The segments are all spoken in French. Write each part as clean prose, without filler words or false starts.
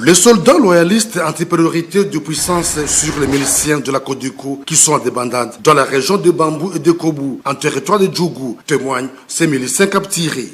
Les soldats loyalistes anti-priorité de puissance sur les miliciens de la Codeco qui sont en débandade dans la région de Bambou et de Kobu, en territoire de Djougou, témoignent ces miliciens capturés.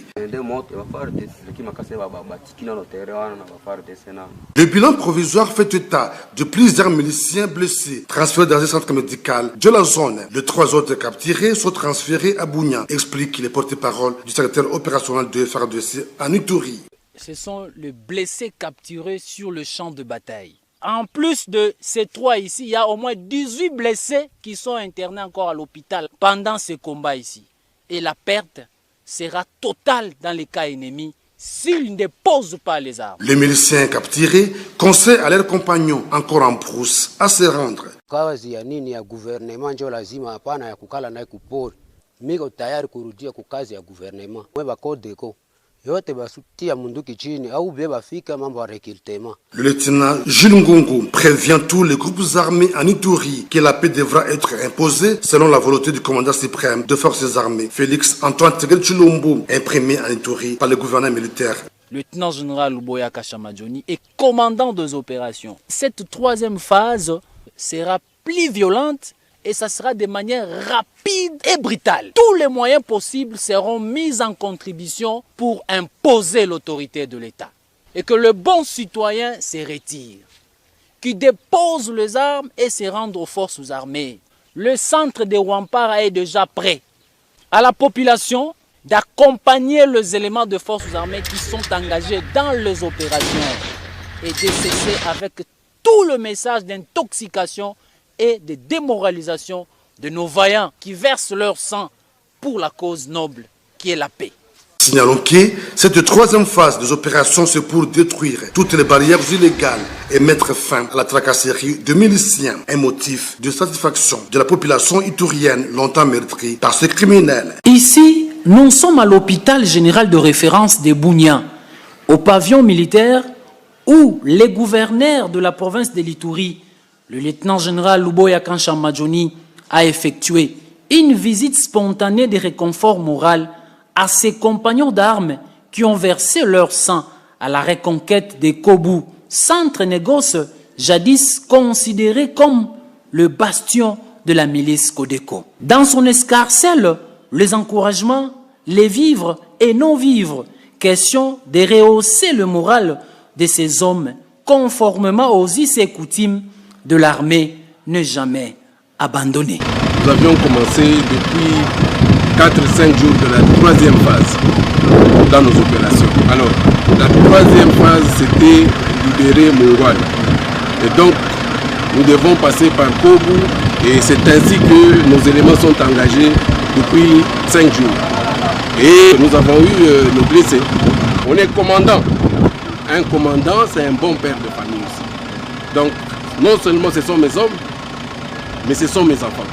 Le bilan provisoire fait état de plusieurs miliciens blessés, transférés dans un centre médical de la zone. Les 3 autres capturés sont transférés à Bougnan, explique le porte-parole du secrétaire opérationnel de FARDC en Ituri. Ce sont les blessés capturés sur le champ de bataille. En plus de ces 3 ici, il y a au moins 18 blessés qui sont internés encore à l'hôpital pendant ce combat ici. Et la perte sera totale dans les cas ennemis s'ils ne déposent pas les armes. Les miliciens capturés conseillent à leurs compagnons encore en brousse à se rendre. Kazi ya nini ya gouvernement ndio lazima hapana ya kukala naye kupori. Miko tayari kurudia kwa kazi ya gouvernement. Wewe Codeco yote basutia munduki chini au beba fika mambo ya recrutement. Le lieutenant Jules Ngongo prévient tous les groupes armés en Ituri que la paix devra être imposée selon la volonté du commandant suprême de forces armées, Félix Antoine Tshisekedi Tshilombo, imprimé en Ituri par le gouverneur militaire. Le lieutenant général Luboya Kashamadjoni est commandant des opérations. Cette 3e phase sera plus violente et ça sera de manière rapide et brutale. Tous les moyens possibles seront mis en contribution pour imposer l'autorité de l'État. Et que le bon citoyen se retire, qui dépose les armes et se rende aux forces armées. Le centre de Wampara est déjà prêt. À la population d'accompagner les éléments de forces armées qui sont engagés dans les opérations et de cesser avec tout le message d'intoxication et de démoralisation de nos vaillants qui versent leur sang pour la cause noble qui est la paix. Signalons que cette 3e phase des opérations, c'est pour détruire toutes les barrières illégales et mettre fin à la tracasserie de miliciens, un motif de satisfaction de la population iturienne longtemps meurtrie par ces criminels. Ici, nous sommes à l'hôpital général de référence de Bougnan, au pavillon militaire où les gouverneurs de la province de l'Ituri, le lieutenant général Luboya Kashamadjoni, a effectué une visite spontanée de réconfort moral à ses compagnons d'armes qui ont versé leur sang à la reconquête de Kobu, centre négoce jadis considéré comme le bastion de la milice Codeco. Dans son escarcelle, les encouragements, les vivres et non-vivres, question de rehausser le moral de ces hommes conformément aux us et coutumes de l'armée ne jamais abandonné. Nous avions commencé depuis 4-5 jours de la 3e phase dans nos opérations. Alors, la 3e phase, c'était libérer Mongoual. Et donc, nous devons passer par Kobu et c'est ainsi que nos éléments sont engagés depuis 5 jours. Et nous avons eu nos blessés. On est commandant. Un commandant, c'est un bon père de famille aussi. Donc, non seulement ce sont mes hommes, mais ce sont mes enfants.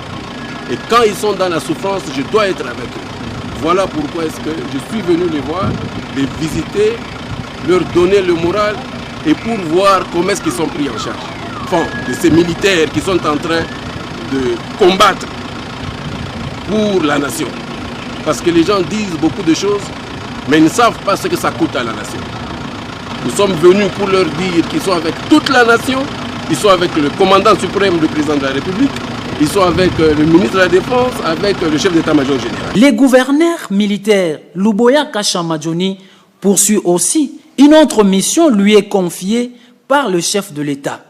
Et quand ils sont dans la souffrance, je dois être avec eux. Voilà pourquoi est-ce que je suis venu les voir, les visiter, leur donner le moral et pour voir comment est-ce qu'ils sont pris en charge. Enfin, de ces militaires qui sont en train de combattre pour la nation. Parce que les gens disent beaucoup de choses, mais ils ne savent pas ce que ça coûte à la nation. Nous sommes venus pour leur dire qu'ils sont avec toute la nation, ils sont avec le commandant suprême, le président de la République, ils sont avec le ministre de la Défense, avec le chef d'état-major général. Les gouverneurs militaires, Luboya Kashamadjoni, poursuit aussi une autre mission lui est confiée par le chef de l'État,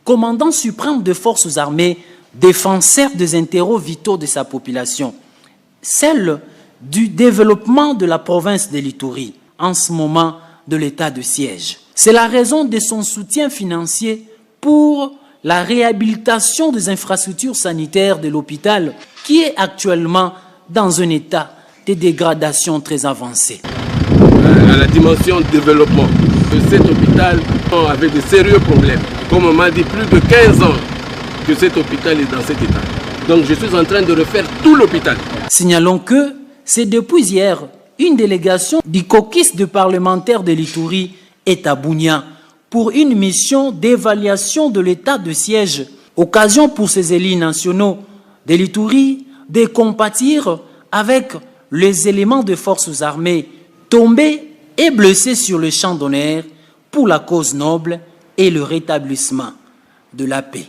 commandant suprême des forces armées, défenseur des intérêts vitaux de sa population, celle du développement de la province de l'Ituri, en ce moment de l'état de siège. C'est la raison de son soutien financier pour la réhabilitation des infrastructures sanitaires de l'hôpital qui est actuellement dans un état de dégradation très avancé. À la dimension développement de cet hôpital avait de sérieux problèmes. Comme on m'a dit, plus de 15 ans que cet hôpital est dans cet état. Donc je suis en train de refaire tout l'hôpital. Signalons que c'est depuis hier, une délégation du caucus de parlementaires de l'Ituri est à Bougnan pour une mission d'évaluation de l'état de siège. Occasion pour ces élus nationaux de l'Ituri de compatir avec les éléments de forces armées tombés et blessés sur le champ d'honneur pour la cause noble et le rétablissement de la paix.